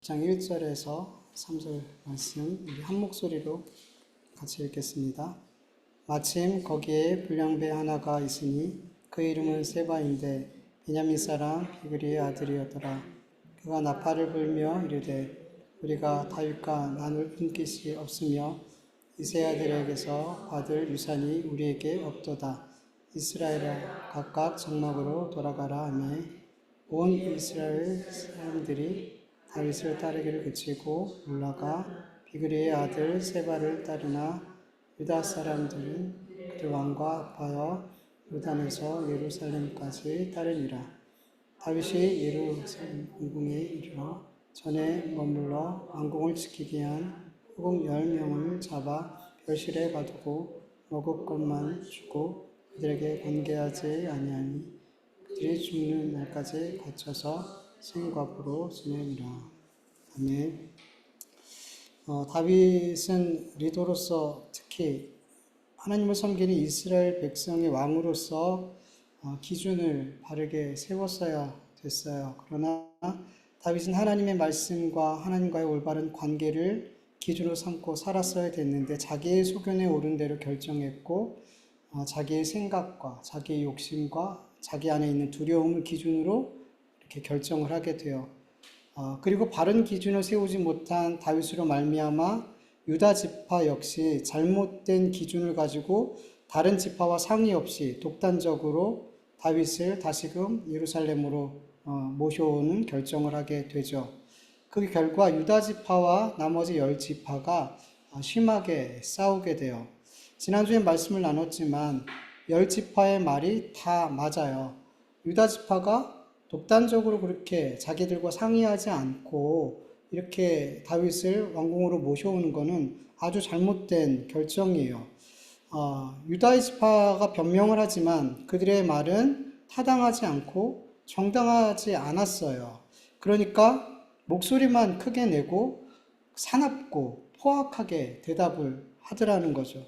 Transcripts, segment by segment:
장 1절에서 3절 말씀 우리 한 목소리로 같이 읽겠습니다. 마침 거기에 불량배 하나가 있으니 그 이름은 세바인데 베냐민 사람 비그리의 아들이었더라. 그가 나팔을 불며 이르되 우리가 다윗과 나눌 분깃이 없으며 이세 아들에게서 받을 유산이 우리에게 없도다. 이스라엘아 각각 장막으로 돌아가라 하매 온 이스라엘 사람들이 다윗을 따르기를 그치고 올라가 비그리의 아들 세바를 따르나 유다 사람들은 그들 왕과 합하여 요단에서 예루살렘까지 따르니라. 다윗이 예루살렘 궁궁에 이르러 전에 머물러 왕궁을 지키게 한 후궁 10명을 잡아 벼실에 가두고 먹을 것만 주고 그들에게 관계하지 아니하니 그들이 죽는 날까지 갇혀서 생과부로 지내니라. 아멘. 다윗은 리더로서 특히 하나님을 섬기는 이스라엘 백성의 왕으로서 기준을 바르게 세웠어야 됐어요. 그러나 다윗은 하나님의 말씀과 하나님과의 올바른 관계를 기준으로 삼고 살았어야 됐는데 자기의 소견에 오른 대로 결정했고 자기의 생각과 자기의 욕심과 자기 안에 있는 두려움을 기준으로 이렇게 결정을 하게 돼요. 그리고 바른 기준을 세우지 못한 다윗으로 말미암아 유다 지파 역시 잘못된 기준을 가지고 다른 지파와 상의 없이 독단적으로 다윗을 다시금 예루살렘으로 모셔오는 결정을 하게 되죠. 그 결과 유다 지파와 나머지 10지파가 심하게 싸우게 돼요. 지난주에 말씀을 나눴지만 10지파의 말이 다 맞아요. 유다 지파가 독단적으로 그렇게 자기들과 상의하지 않고 이렇게 다윗을 왕궁으로 모셔오는 것은 아주 잘못된 결정이에요. 유다 지파가 변명을 하지만 그들의 말은 타당하지 않고 정당하지 않았어요. 그러니까 목소리만 크게 내고 사납고 포악하게 대답을 하더라는 거죠.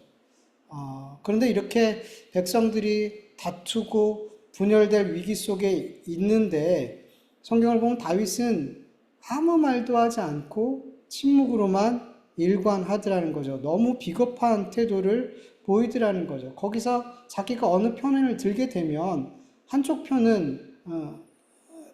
그런데 이렇게 백성들이 다투고 분열될 위기 속에 있는데 성경을 보면 다윗은 아무 말도 하지 않고 침묵으로만 일관하더라는 거죠. 너무 비겁한 태도를 보이더라는 거죠. 거기서 자기가 어느 편을 들게 되면 한쪽 편은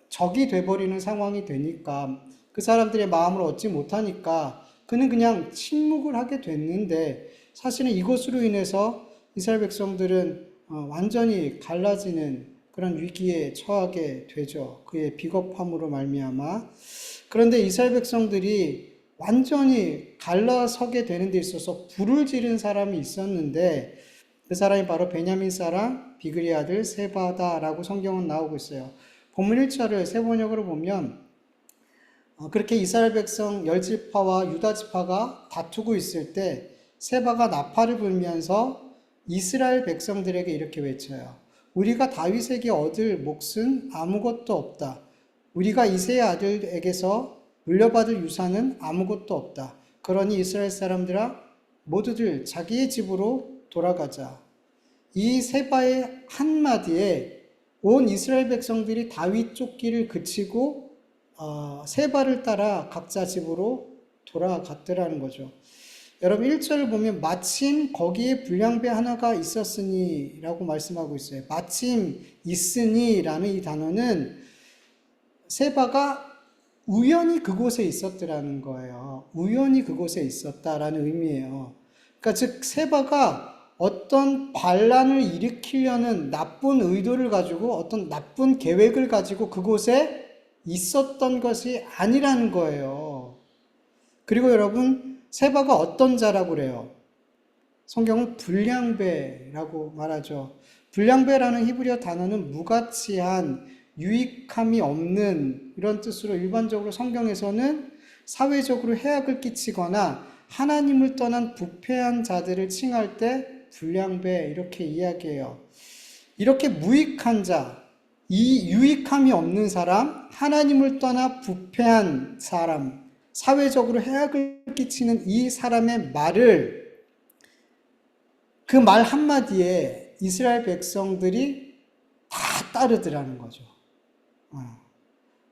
적이 돼버리는 상황이 되니까 그 사람들의 마음을 얻지 못하니까 그는 그냥 침묵을 하게 됐는데 사실은 이것으로 인해서 이스라엘 백성들은 완전히 갈라지는 그런 위기에 처하게 되죠. 그의 비겁함으로 말미암아. 그런데 이스라엘 백성들이 완전히 갈라서게 되는 데 있어서 불을 지른 사람이 있었는데 그 사람이 바로 베냐민 사람 비그리 아들 세바다라고 성경은 나오고 있어요. 본문 1절을 세 번역으로 보면 그렇게 이스라엘 백성 10지파와 유다 지파가 다투고 있을 때 세바가 나팔을 불면서 이스라엘 백성들에게 이렇게 외쳐요. 우리가 다윗에게 얻을 몫은 아무것도 없다. 우리가 이새의 아들에게서 물려받을 유산은 아무것도 없다. 그러니 이스라엘 사람들아 모두들 자기의 집으로 돌아가자. 이 세바의 한마디에 온 이스라엘 백성들이 다윗 쫓기를 그치고 세바를 따라 각자 집으로 돌아갔더라는 거죠. 여러분 1절을 보면 마침 거기에 불량배 하나가 있었으니 라고 말씀하고 있어요. 마침 있으니 라는 이 단어는 세바가 우연히 그곳에 있었더라는 거예요. 우연히 그곳에 있었다라는 의미예요. 그러니까 즉 세바가 어떤 반란을 일으키려는 나쁜 의도를 가지고 어떤 나쁜 계획을 가지고 그곳에 있었던 것이 아니라는 거예요. 그리고 여러분 세바가 어떤 자라고 그래요? 성경은 불량배라고 말하죠. 불량배라는 히브리어 단어는 무가치한, 유익함이 없는 이런 뜻으로 일반적으로 성경에서는 사회적으로 해악을 끼치거나 하나님을 떠난 부패한 자들을 칭할 때 불량배 이렇게 이야기해요. 이렇게 무익한 자, 이 유익함이 없는 사람, 하나님을 떠나 부패한 사람, 사회적으로 해악을 끼치는 이 사람의 말을 그 말 한마디에 이스라엘 백성들이 다 따르더라는 거죠.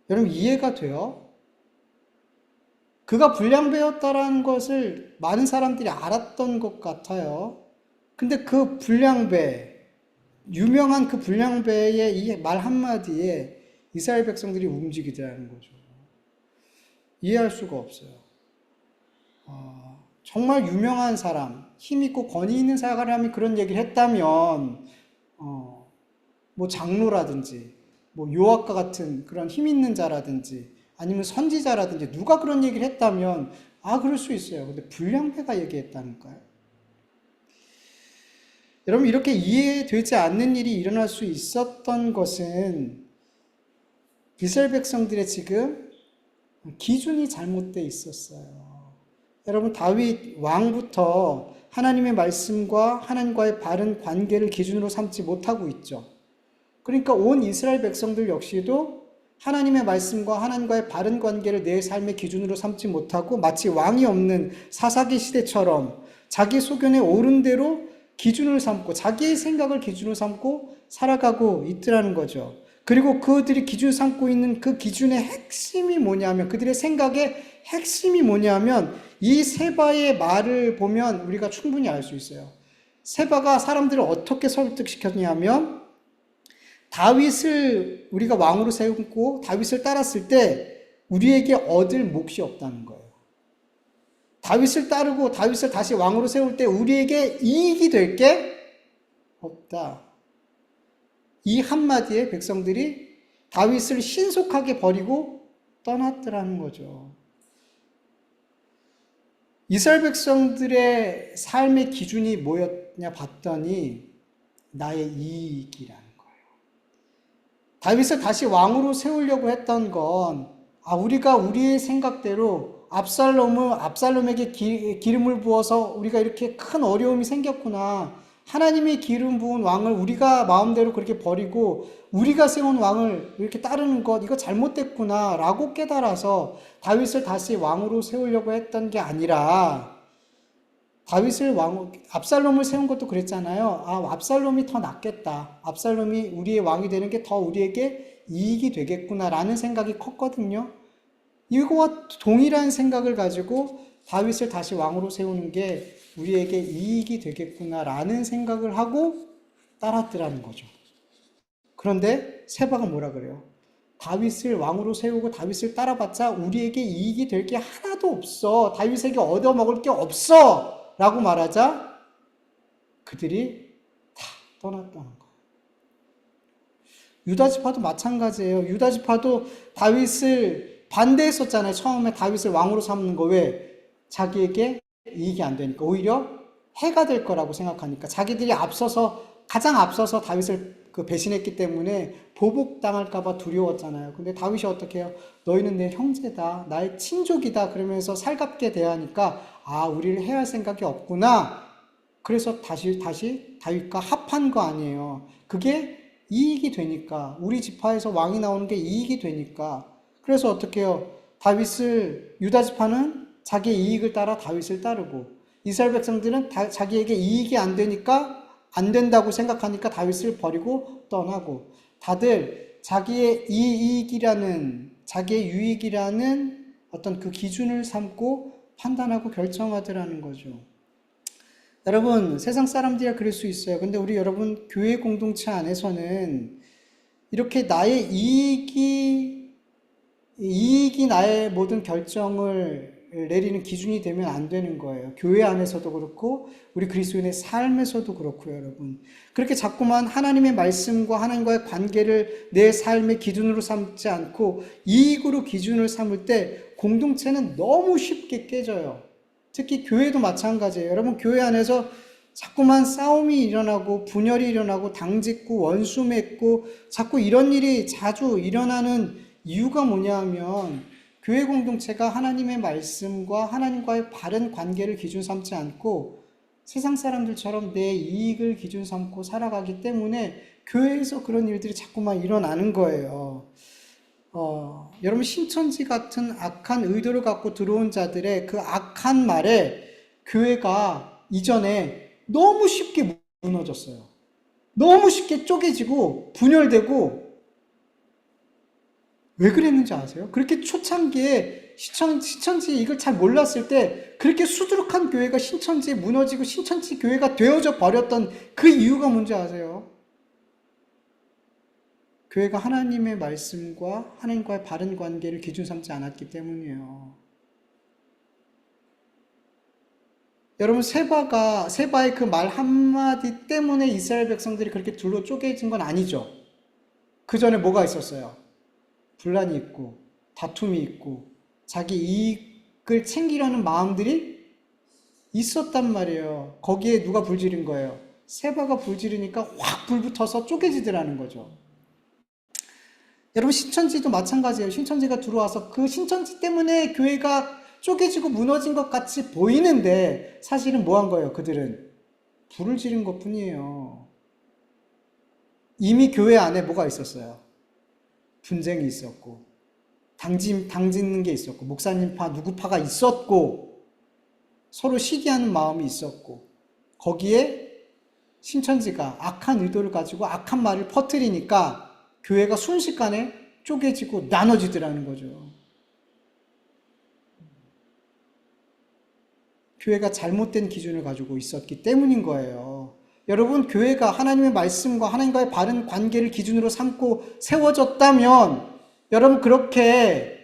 여러분 이해가 돼요? 그가 불량배였다라는 것을 많은 사람들이 알았던 것 같아요. 근데 그 불량배, 유명한 그 불량배의 이 말 한마디에 이스라엘 백성들이 움직이더라는 거죠. 이해할 수가 없어요. 정말 유명한 사람, 힘있고 권위 있는 사람이 그런 얘기를 했다면, 뭐 장로라든지, 뭐 요압과 같은 그런 힘 있는 자라든지, 아니면 선지자라든지 누가 그런 얘기를 했다면, 그럴 수 있어요. 근데 불량배가 얘기했다니까요. 여러분, 이렇게 이해되지 않는 일이 일어날 수 있었던 것은 이스라엘 백성들의 지금 기준이 잘못되어 있었어요. 여러분, 다윗 왕부터 하나님의 말씀과 하나님과의 바른 관계를 기준으로 삼지 못하고 있죠. 그러니까 온 이스라엘 백성들 역시도 하나님의 말씀과 하나님과의 바른 관계를 내 삶의 기준으로 삼지 못하고 마치 왕이 없는 사사기 시대처럼 자기 소견에 옳은 대로 기준을 삼고 자기의 생각을 기준으로 삼고 살아가고 있더라는 거죠. 그리고 그들이 기준 삼고 있는 그 기준의 핵심이 뭐냐면, 그들의 생각의 핵심이 뭐냐면, 이 세바의 말을 보면 우리가 충분히 알 수 있어요. 세바가 사람들을 어떻게 설득시켰냐면, 다윗을 우리가 왕으로 세우고 다윗을 따랐을 때 우리에게 얻을 몫이 없다는 거예요. 다윗을 따르고 다윗을 다시 왕으로 세울 때 우리에게 이익이 될 게 없다. 이 한마디에 백성들이 다윗을 신속하게 버리고 떠났더라는 거죠. 이스라엘 백성들의 삶의 기준이 뭐였냐 봤더니 나의 이익이라는 거예요. 다윗을 다시 왕으로 세우려고 했던 건 우리가 우리의 생각대로 압살롬에게 기름을 부어서 우리가 이렇게 큰 어려움이 생겼구나. 하나님의 기름 부은 왕을 우리가 마음대로 그렇게 버리고 우리가 세운 왕을 이렇게 따르는 것, 이거 잘못됐구나 라고 깨달아서 다윗을 다시 왕으로 세우려고 했던 게 아니라, 압살롬을 세운 것도 그랬잖아요. 압살롬이 더 낫겠다. 압살롬이 우리의 왕이 되는 게 더 우리에게 이익이 되겠구나 라는 생각이 컸거든요. 이거와 동일한 생각을 가지고 다윗을 다시 왕으로 세우는 게 우리에게 이익이 되겠구나라는 생각을 하고 따랐더라는 거죠. 그런데 세바가 뭐라 그래요? 다윗을 왕으로 세우고 다윗을 따라봤자 우리에게 이익이 될 게 하나도 없어. 다윗에게 얻어먹을 게 없어. 라고 말하자 그들이 다 떠났다는 거예요. 유다지파도 마찬가지예요. 유다지파도 다윗을 반대했었잖아요. 처음에 다윗을 왕으로 삼는 거. 왜? 자기에게 이익이 안 되니까. 오히려 해가 될 거라고 생각하니까. 자기들이 가장 앞서서 다윗을 배신했기 때문에 보복당할까봐 두려웠잖아요. 근데 다윗이 어떻게 해요? 너희는 내 형제다. 나의 친족이다. 그러면서 살갑게 대하니까 우리를 해할 생각이 없구나. 그래서 다시 다윗과 합한 거 아니에요. 그게 이익이 되니까. 우리 지파에서 왕이 나오는 게 이익이 되니까. 그래서 어떻게 해요? 유다 지파는 자기의 이익을 따라 다윗을 따르고, 이스라엘 백성들은 자기에게 이익이 안 되니까, 안 된다고 생각하니까 다윗을 버리고 떠나고, 다들 자기의 자기의 유익이라는 어떤 그 기준을 삼고 판단하고 결정하더라는 거죠. 여러분, 세상 사람들이야 그럴 수 있어요. 근데 여러분 교회 공동체 안에서는 이렇게 나의 이익이 나의 모든 결정을 내리는 기준이 되면 안 되는 거예요. 교회 안에서도 그렇고 우리 그리스도인의 삶에서도 그렇고요, 여러분. 그렇게 자꾸만 하나님의 말씀과 하나님과의 관계를 내 삶의 기준으로 삼지 않고 이익으로 기준을 삼을 때 공동체는 너무 쉽게 깨져요. 특히 교회도 마찬가지예요. 여러분, 교회 안에서 자꾸만 싸움이 일어나고 분열이 일어나고 당짓고 원수 맺고 자꾸 이런 일이 자주 일어나는 이유가 뭐냐 하면, 교회 공동체가 하나님의 말씀과 하나님과의 바른 관계를 기준 삼지 않고 세상 사람들처럼 내 이익을 기준 삼고 살아가기 때문에 교회에서 그런 일들이 자꾸만 일어나는 거예요. 여러분, 신천지 같은 악한 의도를 갖고 들어온 자들의 그 악한 말에 교회가 이전에 너무 쉽게 무너졌어요. 너무 쉽게 쪼개지고 분열되고. 왜 그랬는지 아세요? 그렇게 초창기에 신천지 이걸 잘 몰랐을 때 그렇게 수두룩한 교회가 신천지에 무너지고 신천지 교회가 되어져 버렸던 그 이유가 뭔지 아세요? 교회가 하나님의 말씀과 하나님과의 바른 관계를 기준 삼지 않았기 때문이에요. 여러분, 세바의 그 말 한마디 때문에 이스라엘 백성들이 그렇게 둘로 쪼개진 건 아니죠. 그 전에 뭐가 있었어요? 분란이 있고, 다툼이 있고, 자기 이익을 챙기려는 마음들이 있었단 말이에요. 거기에 누가 불지른 거예요? 세바가 불지르니까 확 불붙어서 쪼개지더라는 거죠. 여러분, 신천지도 마찬가지예요. 신천지가 들어와서 그 신천지 때문에 교회가 쪼개지고 무너진 것 같이 보이는데 사실은 뭐 한 거예요? 그들은 불을 지른 것 뿐이에요. 이미 교회 안에 뭐가 있었어요? 분쟁이 있었고, 당짓는 게 있었고, 목사님 파, 누구 파가 있었고, 서로 시기하는 마음이 있었고, 거기에 신천지가 악한 의도를 가지고 악한 말을 퍼뜨리니까 교회가 순식간에 쪼개지고 나눠지더라는 거죠. 교회가 잘못된 기준을 가지고 있었기 때문인 거예요. 여러분, 교회가 하나님의 말씀과 하나님과의 바른 관계를 기준으로 삼고 세워졌다면 여러분, 그렇게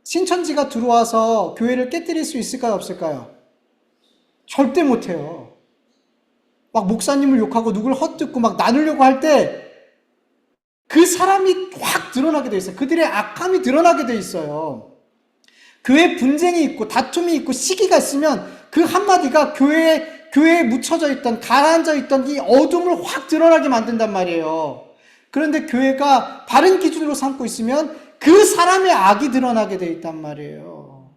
신천지가 들어와서 교회를 깨뜨릴 수 있을까요? 없을까요? 절대 못해요. 막 목사님을 욕하고 누굴 헛듣고 막 나누려고 할 때 그 사람이 확 드러나게 돼 있어요. 그들의 악함이 드러나게 돼 있어요. 교회에 분쟁이 있고 다툼이 있고 시기가 있으면 그 한마디가 교회에 묻혀져 있던, 가라앉아 있던 이 어둠을 확 드러나게 만든단 말이에요. 그런데 교회가 바른 기준으로 삼고 있으면 그 사람의 악이 드러나게 돼 있단 말이에요.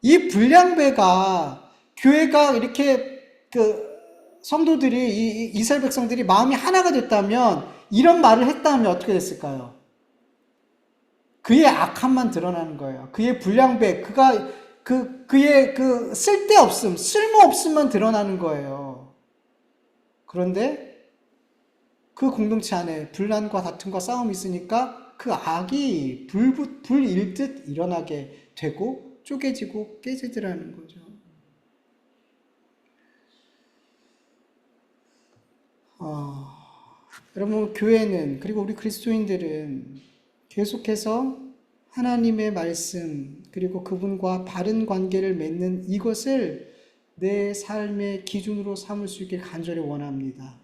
이 불량배가 교회가 이렇게 성도들이, 이스라엘 백성들이 마음이 하나가 됐다면, 이런 말을 했다면 어떻게 됐을까요? 그의 악함만 드러나는 거예요. 그의 불량배, 그의 쓸데없음, 쓸모없음만 드러나는 거예요. 그런데 그 공동체 안에 분란과 다툼과 싸움이 있으니까 그 악이 불일 듯 일어나게 되고 쪼개지고 깨지더라는 거죠. 여러분, 교회는, 그리고 우리 그리스도인들은 계속해서 하나님의 말씀, 그리고 그분과 바른 관계를 맺는 이것을 내 삶의 기준으로 삼을 수 있길 간절히 원합니다.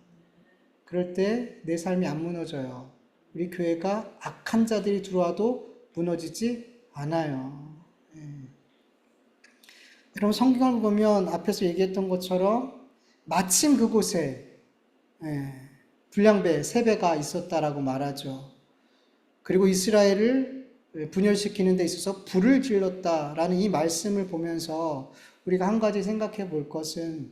그럴 때 내 삶이 안 무너져요. 우리 교회가 악한 자들이 들어와도 무너지지 않아요. 여러분, 성경을 보면 앞에서 얘기했던 것처럼 마침 그곳에 불량배, 세배가 있었다라고 말하죠. 그리고 이스라엘을 분열시키는 데 있어서 불을 질렀다라는 이 말씀을 보면서 우리가 한 가지 생각해 볼 것은,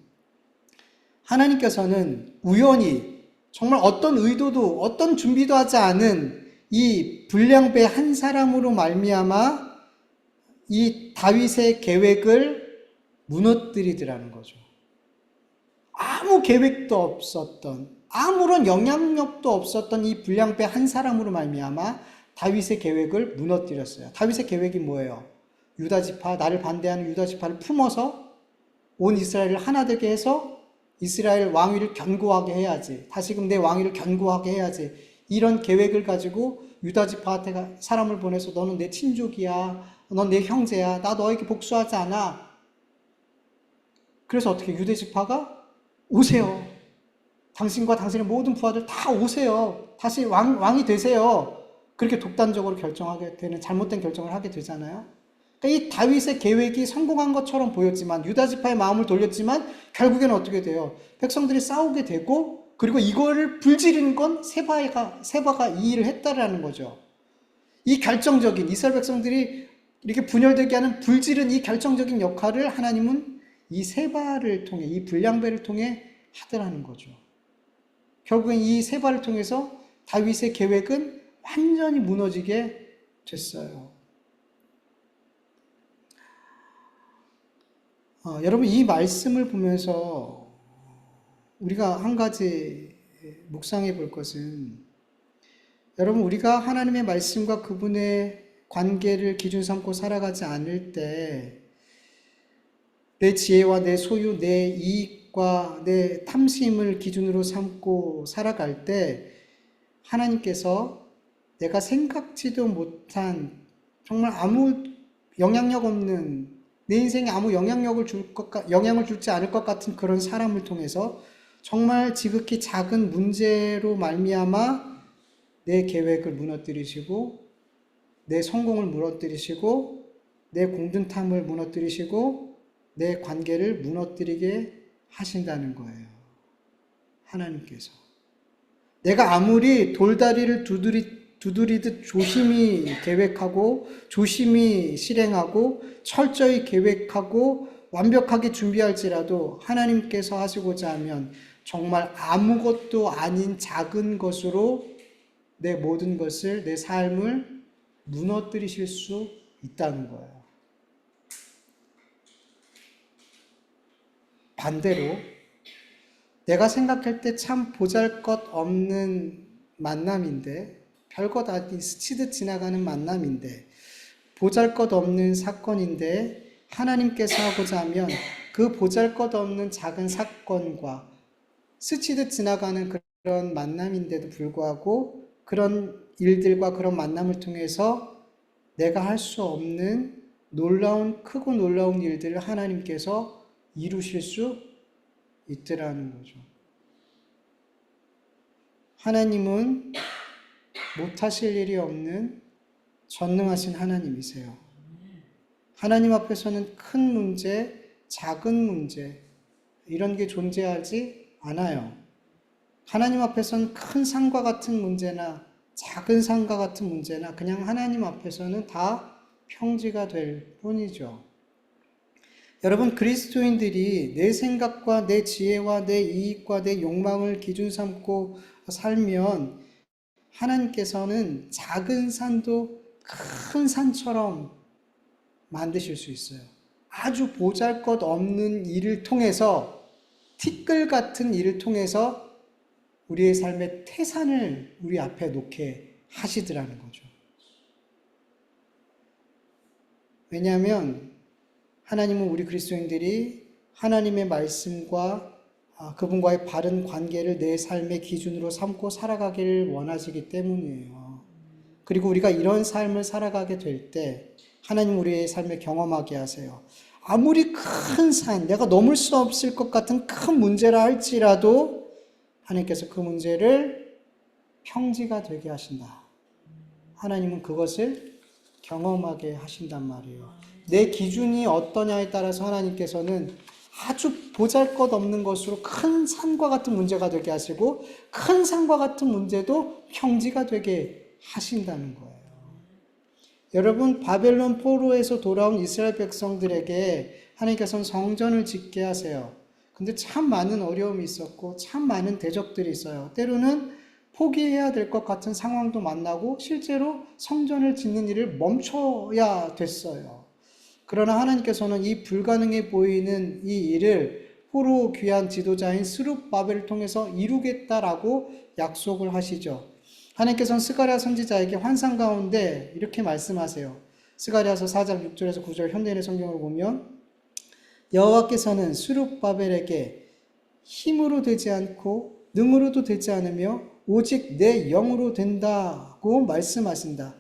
하나님께서는 우연히 정말 어떤 의도도 어떤 준비도 하지 않은 이 불량배 한 사람으로 말미암아 이 다윗의 계획을 무너뜨리더라는 거죠. 아무 계획도 없었던, 아무런 영향력도 없었던 이 불량배 한 사람으로 말미암아 다윗의 계획을 무너뜨렸어요. 다윗의 계획이 뭐예요? 유다 지파, 나를 반대하는 유다 지파를 품어서 온 이스라엘을 하나 되게 해서 이스라엘 왕위를 견고하게 해야지, 다시금 내 왕위를 견고하게 해야지, 이런 계획을 가지고 유다 지파한테 사람을 보내서 너는 내 친족이야, 넌 내 형제야, 나 너에게 복수하지 않아. 그래서 어떻게 유대 지파가 오세요. 당신과 당신의 모든 부하들 다 오세요. 다시 왕이 되세요. 그렇게 독단적으로 결정하게 되는, 잘못된 결정을 하게 되잖아요. 그러니까 이 다윗의 계획이 성공한 것처럼 보였지만, 유다 지파의 마음을 돌렸지만 결국에는 어떻게 돼요? 백성들이 싸우게 되고, 그리고 이거를 불지르는 건 세바가 이 일을 했다라는 거죠. 이 결정적인, 이스라엘 백성들이 이렇게 분열되게 하는 불지른 이 결정적인 역할을 하나님은 이 세바를 통해, 이 불량배를 통해 하더라는 거죠. 결국엔 이 세바를 통해서 다윗의 계획은 완전히 무너지게 됐어요. 여러분, 이 말씀을 보면서 우리가 한 가지 묵상해 볼 것은, 여러분, 우리가 하나님의 말씀과 그분의 관계를 기준 삼고 살아가지 않을 때 내 지혜와 내 소유, 내 이익과 내 탐심을 기준으로 삼고 살아갈 때 하나님께서 내가 생각지도 못한 정말 아무 영향력 없는 내 인생에 아무 영향을 줄지 않을 것 같은 그런 사람을 통해서 정말 지극히 작은 문제로 말미암아 내 계획을 무너뜨리시고 내 성공을 무너뜨리시고 내 공든탐을 무너뜨리시고 내 관계를 무너뜨리게 하신다는 거예요. 하나님께서. 내가 아무리 돌다리를 두드리듯 조심히 계획하고 조심히 실행하고 철저히 계획하고 완벽하게 준비할지라도 하나님께서 하시고자 하면 정말 아무것도 아닌 작은 것으로 내 모든 것을, 내 삶을 무너뜨리실 수 있다는 거예요. 반대로 내가 생각할 때 참 보잘것없는 만남인데 별것 아닌 스치듯 지나가는 만남인데 보잘것없는 사건인데 하나님께서 하고자 하면 그 보잘것없는 작은 사건과 스치듯 지나가는 그런 만남인데도 불구하고 그런 일들과 그런 만남을 통해서 내가 할 수 없는 크고 놀라운 일들을 하나님께서 이루실 수 있더라는 거죠. 하나님은 못하실 일이 없는 전능하신 하나님이세요. 하나님 앞에서는 큰 문제, 작은 문제 이런 게 존재하지 않아요. 하나님 앞에서는 큰 산과 같은 문제나 작은 산과 같은 문제나 그냥 하나님 앞에서는 다 평지가 될 뿐이죠. 여러분, 그리스도인들이 내 생각과 내 지혜와 내 이익과 내 욕망을 기준 삼고 살면 하나님께서는 작은 산도 큰 산처럼 만드실 수 있어요. 아주 보잘것없는 일을 통해서, 티끌 같은 일을 통해서 우리의 삶의 태산을 우리 앞에 놓게 하시더라는 거죠. 왜냐하면 하나님은 우리 그리스도인들이 하나님의 말씀과 그분과의 바른 관계를 내 삶의 기준으로 삼고 살아가기를 원하시기 때문이에요. 그리고 우리가 이런 삶을 살아가게 될 때 하나님 우리의 삶에 경험하게 하세요. 아무리 큰 산, 내가 넘을 수 없을 것 같은 큰 문제라 할지라도 하나님께서 그 문제를 평지가 되게 하신다. 하나님은 그것을 경험하게 하신단 말이에요. 내 기준이 어떠냐에 따라서 하나님께서는 아주 보잘것없는 것으로 큰 산과 같은 문제가 되게 하시고 큰 산과 같은 문제도 평지가 되게 하신다는 거예요. 여러분, 바벨론 포로에서 돌아온 이스라엘 백성들에게 하나님께서는 성전을 짓게 하세요. 근데 참 많은 어려움이 있었고 참 많은 대적들이 있어요. 때로는 포기해야 될 것 같은 상황도 만나고 실제로 성전을 짓는 일을 멈춰야 됐어요. 그러나 하나님께서는 이 불가능해 보이는 이 일을 포로 귀한 지도자인 스룹바벨을 통해서 이루겠다라고 약속을 하시죠. 하나님께서는 스가랴 선지자에게 환상 가운데 이렇게 말씀하세요. 스가랴서 4장 6절에서 9절 현대인의 성경을 보면 여호와께서는 스룹바벨에게 힘으로 되지 않고 능으로도 되지 않으며 오직 내 영으로 된다고 말씀하신다.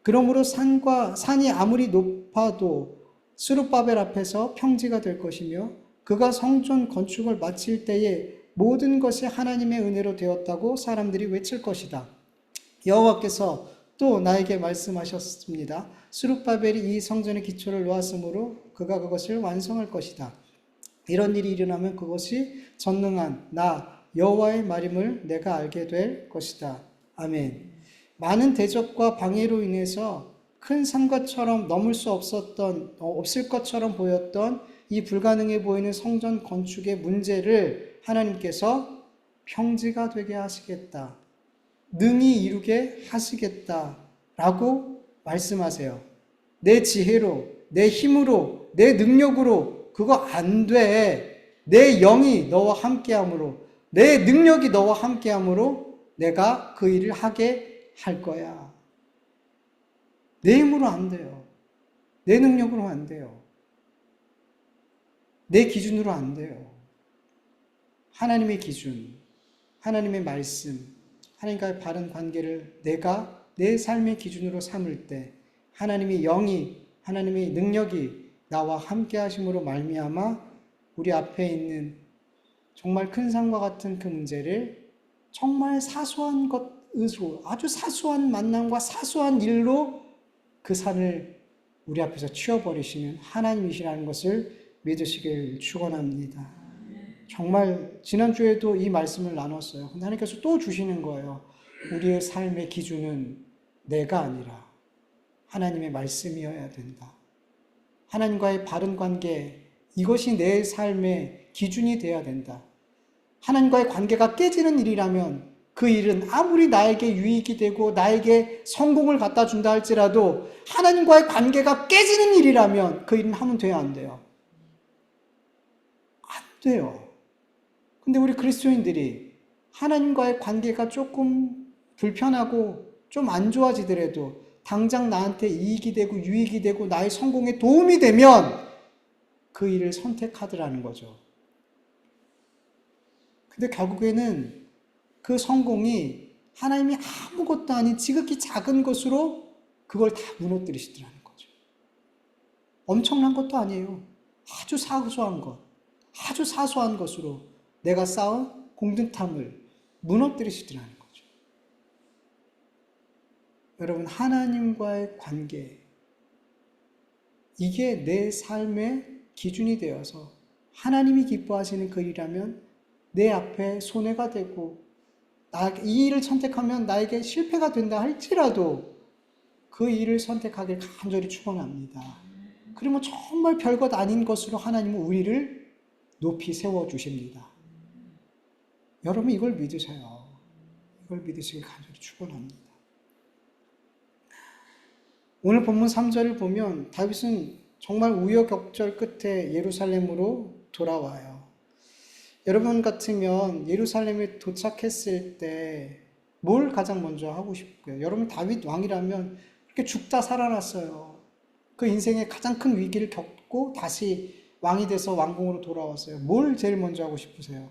그러므로 산이 아무리 높아도 스룹바벨 앞에서 평지가 될 것이며 그가 성전 건축을 마칠 때에 모든 것이 하나님의 은혜로 되었다고 사람들이 외칠 것이다. 여호와께서 또 나에게 말씀하셨습니다. 스룹바벨이 이 성전의 기초를 놓았으므로 그가 그것을 완성할 것이다. 이런 일이 일어나면 그것이 전능한 나 여호와의 말임을 내가 알게 될 것이다. 아멘. 많은 대적과 방해로 인해서 큰 산과처럼 넘을 수 없을 것처럼 보였던 이 불가능해 보이는 성전 건축의 문제를 하나님께서 평지가 되게 하시겠다. 능히 이루게 하시겠다라고 말씀하세요. 내 지혜로, 내 힘으로, 내 능력으로 그거 안 돼. 내 영이 너와 함께함으로, 내 능력이 너와 함께함으로 내가 그 일을 하게 할 거야. 내 힘으로 안 돼요. 내 능력으로 안 돼요. 내 기준으로 안 돼요. 하나님의 기준, 하나님의 말씀, 하나님과의 바른 관계를 내가 내 삶의 기준으로 삼을 때 하나님의 영이, 하나님의 능력이 나와 함께 하심으로 말미암아 우리 앞에 있는 정말 큰 산과 같은 그 문제를 정말 사소한 것으로, 아주 사소한 만남과 사소한 일로 그 산을 우리 앞에서 치워버리시는 하나님이시라는 것을 믿으시길 축원합니다. 정말 지난주에도 이 말씀을 나눴어요. 근데 하나님께서 또 주시는 거예요. 우리의 삶의 기준은 내가 아니라 하나님의 말씀이어야 된다. 하나님과의 바른 관계, 이것이 내 삶의 기준이 되어야 된다. 하나님과의 관계가 깨지는 일이라면 그 일은 아무리 나에게 유익이 되고 나에게 성공을 갖다 준다 할지라도 하나님과의 관계가 깨지는 일이라면 그 일은 하면 돼요, 안 돼요? 안 돼요. 근데 우리 그리스도인들이 하나님과의 관계가 조금 불편하고 좀 안 좋아지더라도 당장 나한테 이익이 되고 유익이 되고 나의 성공에 도움이 되면 그 일을 선택하더라는 거죠. 근데 결국에는 그 성공이 하나님이 아무것도 아닌 지극히 작은 것으로 그걸 다 무너뜨리시더라는 거죠. 엄청난 것도 아니에요. 아주 사소한 것, 아주 사소한 것으로 내가 쌓은 공든탑을 무너뜨리시더라는 거죠. 여러분, 하나님과의 관계, 이게 내 삶의 기준이 되어서 하나님이 기뻐하시는 그 일이라면 내 앞에 손해가 되고 이 일을 선택하면 나에게 실패가 된다 할지라도 그 일을 선택하길 간절히 축원합니다. 그러면 정말 별것 아닌 것으로 하나님은 우리를 높이 세워주십니다. 여러분 이걸 믿으세요. 이걸 믿으시길 간절히 축원합니다. 오늘 본문 3절을 보면 다윗은 정말 우여곡절 끝에 예루살렘으로 돌아와요. 여러분 같으면 예루살렘에 도착했을 때 뭘 가장 먼저 하고 싶고요? 여러분 다윗 왕이라면 그렇게 죽다 살아났어요. 그 인생의 가장 큰 위기를 겪고 다시 왕이 돼서 왕궁으로 돌아왔어요. 뭘 제일 먼저 하고 싶으세요?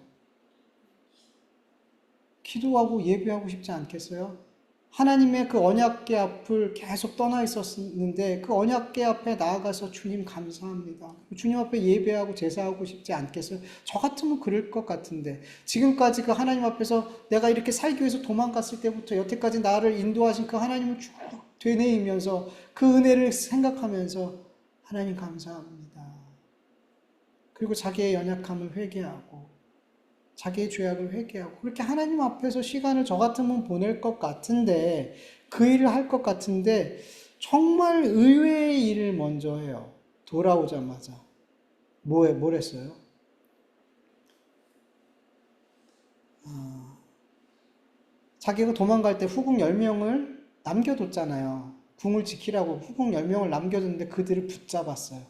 기도하고 예배하고 싶지 않겠어요? 하나님의 그 언약궤 앞을 계속 떠나 있었는데 그 언약궤 앞에 나아가서 주님 감사합니다. 주님 앞에 예배하고 제사하고 싶지 않겠어요? 저 같으면 그럴 것 같은데 지금까지 그 하나님 앞에서 내가 이렇게 살기 위해서 도망갔을 때부터 여태까지 나를 인도하신 그 하나님을 쭉 되뇌이면서 그 은혜를 생각하면서 하나님 감사합니다. 그리고 자기의 연약함을 회개하고 자기의 죄악을 회개하고 그렇게 하나님 앞에서 시간을 저 같으면 보낼 것 같은데 그 일을 할 것 같은데 정말 의외의 일을 먼저 해요. 돌아오자마자 뭘 했어요? 자기가 도망갈 때 후궁 10명을 남겨뒀잖아요. 궁을 지키라고 후궁 10명을 남겨뒀는데 그들을 붙잡았어요.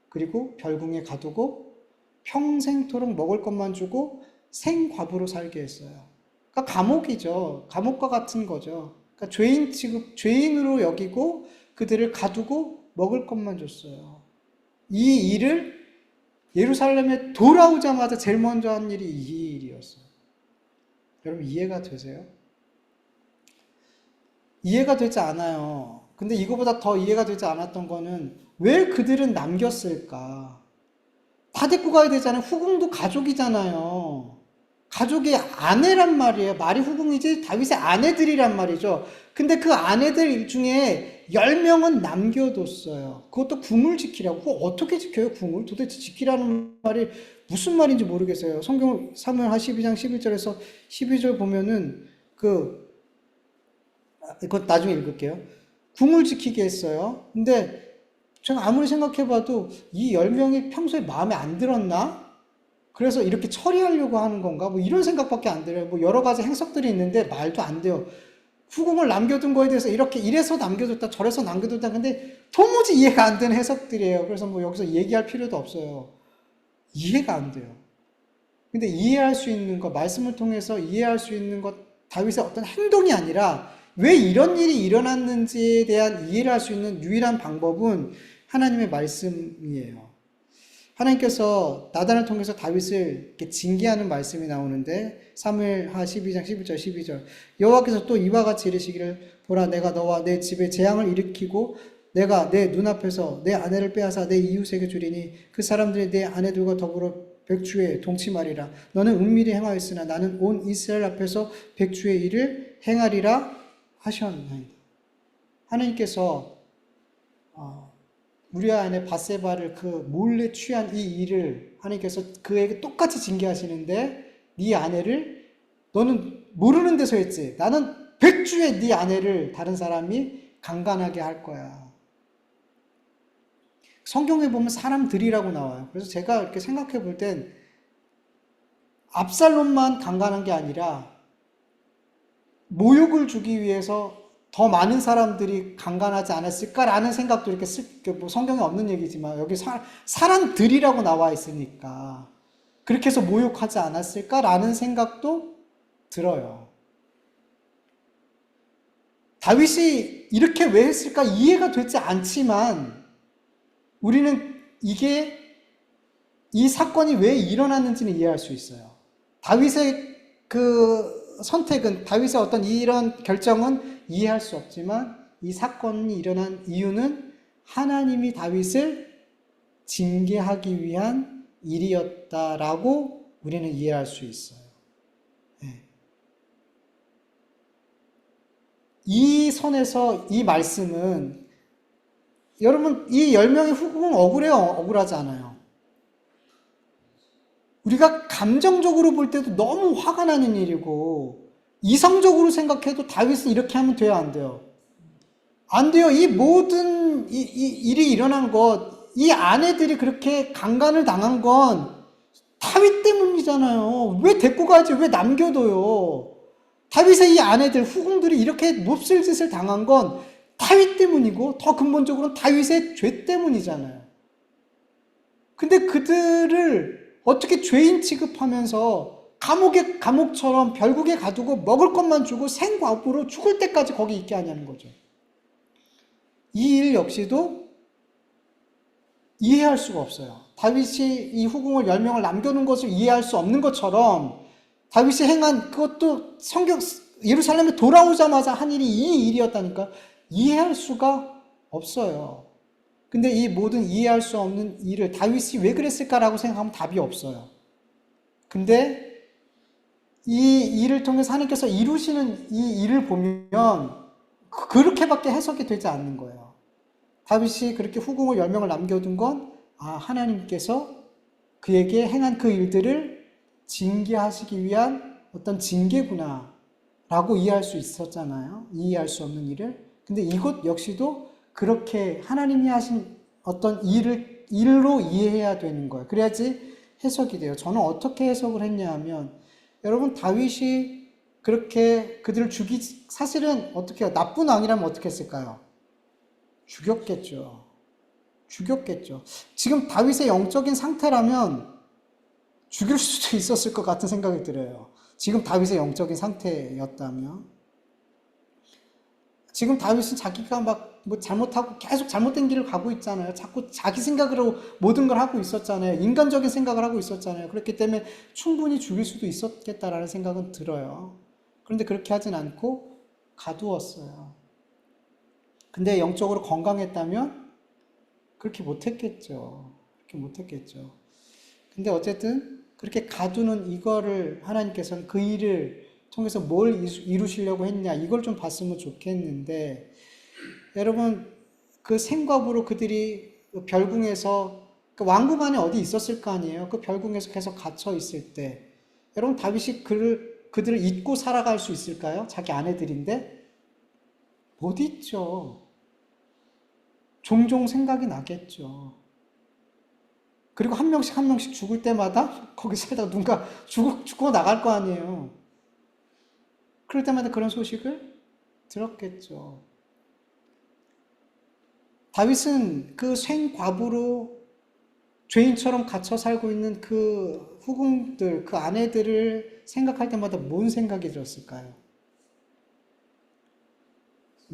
그리고 별궁에 가두고 평생토록 먹을 것만 주고 생과부로 살게 했어요. 그러니까 감옥이죠. 감옥과 같은 거죠. 그러니까 죄인으로 여기고 그들을 가두고 먹을 것만 줬어요. 이 일을 예루살렘에 돌아오자마자 제일 먼저 한 일이 이 일이었어요. 여러분 이해가 되세요? 이해가 되지 않아요. 근데 이거보다 더 이해가 되지 않았던 거는 왜 그들은 남겼을까? 다 데리고 가야 되잖아요. 후궁도 가족이잖아요. 가족의 아내란 말이에요. 말이 후궁이지 다윗의 아내들이란 말이죠. 근데 그 아내들 중에 10명은 남겨뒀어요. 그것도 궁을 지키라고. 그거 어떻게 지켜요, 궁을? 도대체 지키라는 말이 무슨 말인지 모르겠어요. 성경 사무엘하 12장 11절에서 12절 보면은 이거 나중에 읽을게요. 궁을 지키게 했어요. 근데 제가 아무리 생각해봐도 이 10명이 평소에 마음에 안 들었나? 그래서 이렇게 처리하려고 하는 건가? 뭐 이런 생각밖에 안 들어요. 뭐 여러 가지 해석들이 있는데 말도 안 돼요. 후궁을 남겨둔 거에 대해서 이렇게 이래서 남겨뒀다 저래서 남겨뒀다 근데 도무지 이해가 안 되는 해석들이에요. 그래서 뭐 여기서 얘기할 필요도 없어요. 이해가 안 돼요. 근데 이해할 수 있는 것, 말씀을 통해서 이해할 수 있는 것, 다윗의 어떤 행동이 아니라 왜 이런 일이 일어났는지에 대한 이해를 할 수 있는 유일한 방법은 하나님의 말씀이에요. 하나님께서 나단을 통해서 다윗을 이렇게 징계하는 말씀이 나오는데 사무엘하 12장 11절 12절 여호와께서 또 이와 같이 이르시기를 보라 내가 너와 내 집에 재앙을 일으키고 내가 내 눈앞에서 내 아내를 빼앗아 내 이웃에게 주리니 그 사람들이 내 아내들과 더불어 백주에 동침하리라. 너는 은밀히 행하였으나 나는 온 이스라엘 앞에서 백주의 일을 행하리라 하셨나이다. 하나님께서 우리아 안에 밧세바를 그 몰래 취한 이 일을 하나님께서 그에게 똑같이 징계하시는데 네 아내를 너는 모르는 데서 했지. 나는 백주에 네 아내를 다른 사람이 강간하게 할 거야. 성경에 보면 사람들이라고 나와요. 그래서 제가 이렇게 생각해 볼 땐 압살롬만 강간한 게 아니라 모욕을 주기 위해서 더 많은 사람들이 강간하지 않았을까라는 생각도 이렇게 뭐 성경에 없는 얘기지만 여기 사람들이라고 나와 있으니까 그렇게 해서 모욕하지 않았을까라는 생각도 들어요. 다윗이 이렇게 왜 했을까 이해가 되지 않지만 우리는 이 사건이 왜 일어났는지는 이해할 수 있어요. 다윗의 그 선택은, 다윗의 어떤 이런 결정은 이해할 수 없지만 이 사건이 일어난 이유는 하나님이 다윗을 징계하기 위한 일이었다라고 우리는 이해할 수 있어요. 네. 이 선에서 이 말씀은 여러분 이 10명의 후궁은 억울해요? 억울하지 않아요? 우리가 감정적으로 볼 때도 너무 화가 나는 일이고 이성적으로 생각해도 다윗은 이렇게 하면 돼요? 안 돼요? 안 돼요. 이 모든 일이 일어난 것, 이 아내들이 그렇게 강간을 당한 건 다윗 때문이잖아요. 왜 데리고 가지? 왜 남겨둬요? 다윗의 이 아내들, 후궁들이 이렇게 몹쓸 짓을 당한 건 다윗 때문이고 더 근본적으로는 다윗의 죄 때문이잖아요. 근데 그들을 어떻게 죄인 취급하면서 감옥처럼 별국에 가두고 먹을 것만 주고 생과부로 죽을 때까지 거기 있게 하냐는 거죠. 이 일 역시도 이해할 수가 없어요. 다윗이 이 후궁을 10명을 남겨놓은 것을 이해할 수 없는 것처럼 다윗이 행한 그것도 예루살렘에 돌아오자마자 한 일이 이 일이었다니까 이해할 수가 없어요. 근데 이 모든 이해할 수 없는 일을 다윗이 왜 그랬을까라고 생각하면 답이 없어요. 근데 이 일을 통해서 하나님께서 이루시는 이 일을 보면 그렇게밖에 해석이 되지 않는 거예요. 다윗이 그렇게 후궁을 10명을 남겨둔 건 하나님께서 그에게 행한 그 일들을 징계하시기 위한 어떤 징계구나 라고 이해할 수 있었잖아요. 이해할 수 없는 일을. 근데 이것 역시도 그렇게 하나님이 하신 어떤 일로 이해해야 되는 거예요. 그래야지 해석이 돼요. 저는 어떻게 해석을 했냐 하면 여러분 다윗이 그렇게 그들을 사실은 어떻게 해요? 나쁜 왕이라면 어떻게 했을까요? 죽였겠죠. 지금 다윗의 영적인 상태라면 죽일 수도 있었을 것 같은 생각이 들어요. 지금 다윗의 영적인 상태였다면. 지금 다윗은 자기가 뭐 잘못하고 계속 잘못된 길을 가고 있잖아요. 자꾸 자기 생각으로 모든 걸 하고 있었잖아요. 인간적인 생각을 하고 있었잖아요. 그렇기 때문에 충분히 죽일 수도 있었겠다라는 생각은 들어요. 그런데 그렇게 하진 않고 가두었어요. 근데 영적으로 건강했다면 그렇게 못했겠죠. 근데 어쨌든 그렇게 가두는 이거를 하나님께서는 그 일을 통해서 뭘 이루시려고 했냐 이걸 좀 봤으면 좋겠는데 여러분 그 생과부로 그들이 별궁에서 그 왕궁 안에 어디 있었을 거 아니에요. 그 별궁에서 계속 갇혀 있을 때 여러분 다윗이 그들을 잊고 살아갈 수 있을까요? 자기 아내들인데 못 잊죠. 종종 생각이 나겠죠. 그리고 한 명씩 죽을 때마다 거기 살다가 누군가 죽고 나갈 거 아니에요. 그럴 때마다 그런 소식을 들었겠죠. 다윗은 그 생과부로 죄인처럼 갇혀 살고 있는 그 후궁들, 그 아내들을 생각할 때마다 뭔 생각이 들었을까요?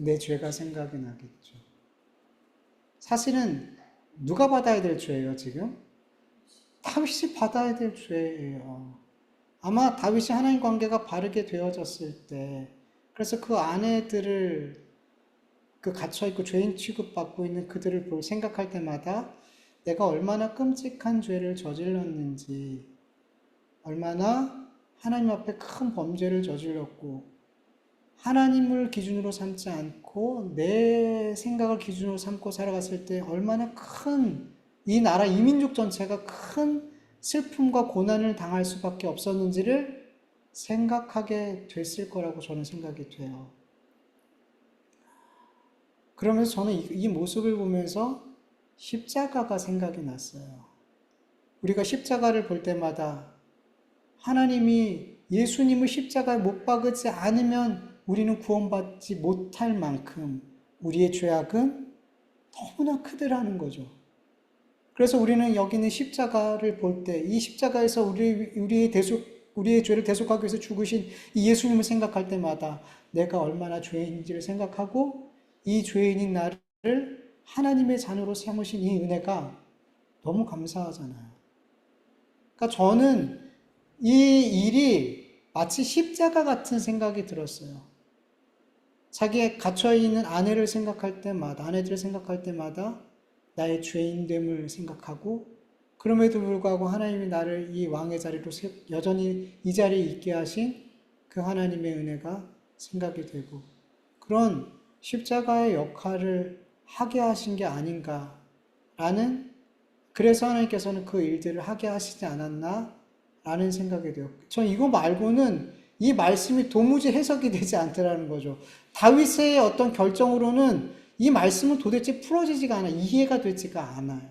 내 죄가 생각이 나겠죠. 사실은 누가 받아야 될 죄예요, 지금? 다윗이 받아야 될 죄예요. 아마 다윗이 하나님 관계가 바르게 되어졌을 때, 그래서 그 아내들을 그 갇혀있고 죄인 취급받고 있는 그들을 생각할 때마다 내가 얼마나 끔찍한 죄를 저질렀는지, 얼마나 하나님 앞에 큰 범죄를 저질렀고, 하나님을 기준으로 삼지 않고 내 생각을 기준으로 삼고 살아갔을 때 얼마나 큰 이 나라, 이 민족 전체가 큰 슬픔과 고난을 당할 수밖에 없었는지를 생각하게 됐을 거라고 저는 생각이 돼요. 그러면서 저는 이 모습을 보면서 십자가가 생각이 났어요. 우리가 십자가를 볼 때마다 하나님이 예수님을 십자가에 못 박지 않으면 우리는 구원받지 못할 만큼 우리의 죄악은 너무나 크더라는 거죠. 그래서 우리는 여기는 십자가를 볼 때 이 십자가에서 우리의 죄를 대속하기 위해서 죽으신 이 예수님을 생각할 때마다 내가 얼마나 죄인인지를 생각하고 이 죄인인 나를 하나님의 자녀로 삼으신 이 은혜가 너무 감사하잖아요. 그러니까 저는 이 일이 마치 십자가 같은 생각이 들었어요. 자기의 갇혀있는 아내들을 생각할 때마다 나의 죄인됨을 생각하고 그럼에도 불구하고 하나님이 나를 이 왕의 자리로 여전히 이 자리에 있게 하신 그 하나님의 은혜가 생각이 되고 그런 십자가의 역할을 하게 하신 게 아닌가라는 그래서 하나님께서는 그 일들을 하게 하시지 않았나 라는 생각이 돼요. 전 이거 말고는 이 말씀이 도무지 해석이 되지 않더라는 거죠. 다윗의 어떤 결정으로는 이 말씀은 도대체 풀어지지가 않아요. 이해가 되지가 않아요.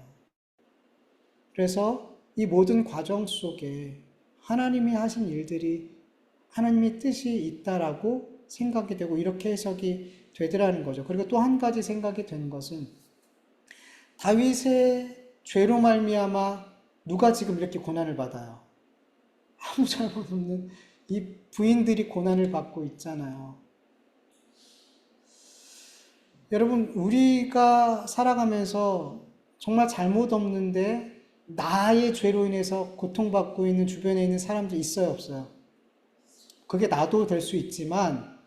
그래서 이 모든 과정 속에 하나님이 하신 일들이 하나님의 뜻이 있다라고 생각이 되고 이렇게 해석이 되더라는 거죠. 그리고 또 한 가지 생각이 된 것은 다윗의 죄로 말미암아 누가 지금 이렇게 고난을 받아요? 아무 잘못 없는 이 부인들이 고난을 받고 있잖아요. 여러분, 우리가 살아가면서 정말 잘못 없는데 나의 죄로 인해서 고통받고 있는 주변에 있는 사람들 있어요, 없어요? 그게 나도 될 수 있지만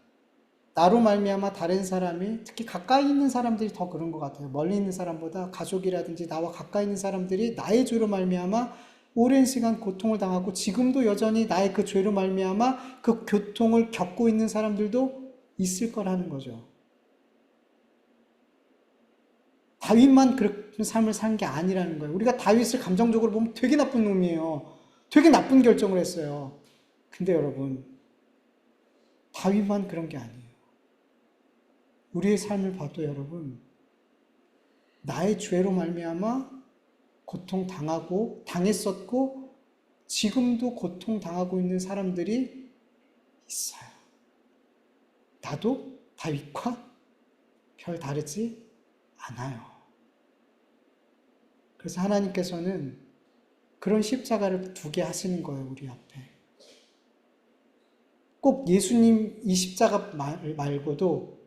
나로 말미암아 다른 사람이 특히 가까이 있는 사람들이 더 그런 것 같아요. 멀리 있는 사람보다 가족이라든지 나와 가까이 있는 사람들이 나의 죄로 말미암아 오랜 시간 고통을 당하고 지금도 여전히 나의 그 죄로 말미암아 그 고통을 겪고 있는 사람들도 있을 거라는 거죠. 다윗만 그런 삶을 산 게 아니라는 거예요. 우리가 다윗을 감정적으로 보면 되게 나쁜 놈이에요. 되게 나쁜 결정을 했어요. 근데 여러분, 다윗만 그런 게 아니에요. 우리의 삶을 봐도 여러분, 나의 죄로 말미암아 고통 당했었고 지금도 고통 당하고 있는 사람들이 있어요. 나도 다윗과 별 다르지 않아요. 그래서 하나님께서는 그런 십자가를 두게 하시는 거예요, 우리 앞에. 꼭 예수님 이 십자가 말고도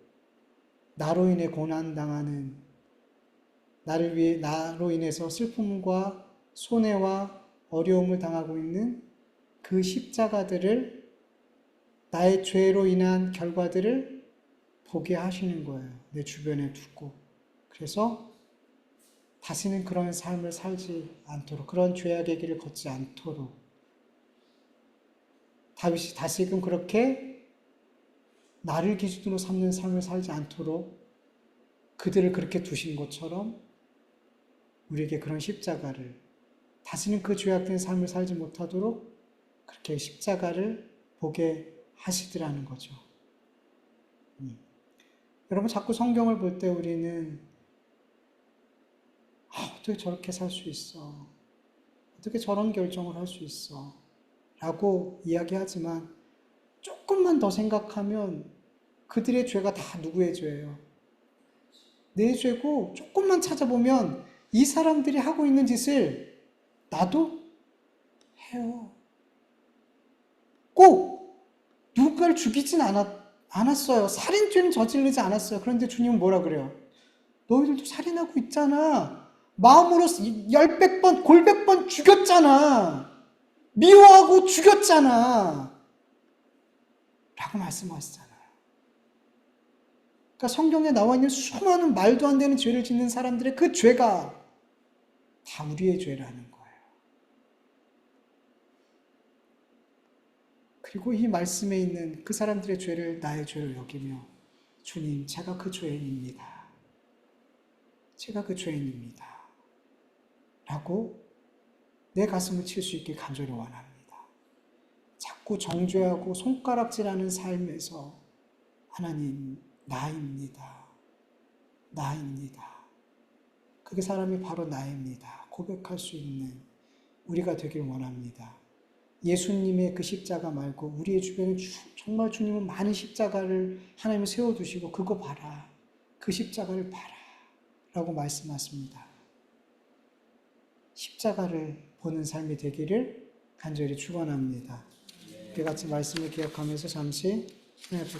나로 인해 고난당하는, 나로 인해서 슬픔과 손해와 어려움을 당하고 있는 그 십자가들을, 나의 죄로 인한 결과들을 보게 하시는 거예요. 내 주변에 두고. 그래서 다시는 그런 삶을 살지 않도록, 그런 죄악의 길을 걷지 않도록, 다윗이 다시금 그렇게 나를 기준으로 삼는 삶을 살지 않도록 그들을 그렇게 두신 것처럼 우리에게 그런 십자가를, 다시는 그 죄악된 삶을 살지 못하도록 그렇게 십자가를 보게 하시더라는 거죠. 여러분, 자꾸 성경을 볼 때 우리는 어떻게 저렇게 살 수 있어? 어떻게 저런 결정을 할 수 있어? 라고 이야기하지만 조금만 더 생각하면 그들의 죄가 다 누구의 죄예요? 내 죄고, 조금만 찾아보면 이 사람들이 하고 있는 짓을 나도 해요. 꼭 누군가를 죽이진 않았어요. 살인죄는 저지르지 않았어요. 그런데 주님은 뭐라 그래요? 너희들도 살인하고 있잖아. 마음으로 열백 번, 골백 번 죽였잖아. 미워하고 죽였잖아. 라고 말씀하시잖아요. 그러니까 성경에 나와 있는 수많은 말도 안 되는 죄를 짓는 사람들의 그 죄가 다 우리의 죄라는 거예요. 그리고 이 말씀에 있는 그 사람들의 죄를 나의 죄로 여기며 주님, 제가 그 죄인입니다. 제가 그 죄인입니다. 라고 내 가슴을 칠 수 있게 간절히 원합니다. 자꾸 정죄하고 손가락질하는 삶에서 하나님, 나입니다. 나입니다. 그게 사람이 바로 나입니다. 고백할 수 있는 우리가 되길 원합니다. 예수님의 그 십자가 말고 우리의 주변에 정말 주님은 많은 십자가를 하나님이 세워두시고 그거 봐라. 그 십자가를 봐라. 라고 말씀하십니다. 십자가를 보는 삶이 되기를 간절히 축원합니다. 우리 같이 말씀을 기억하면서 잠시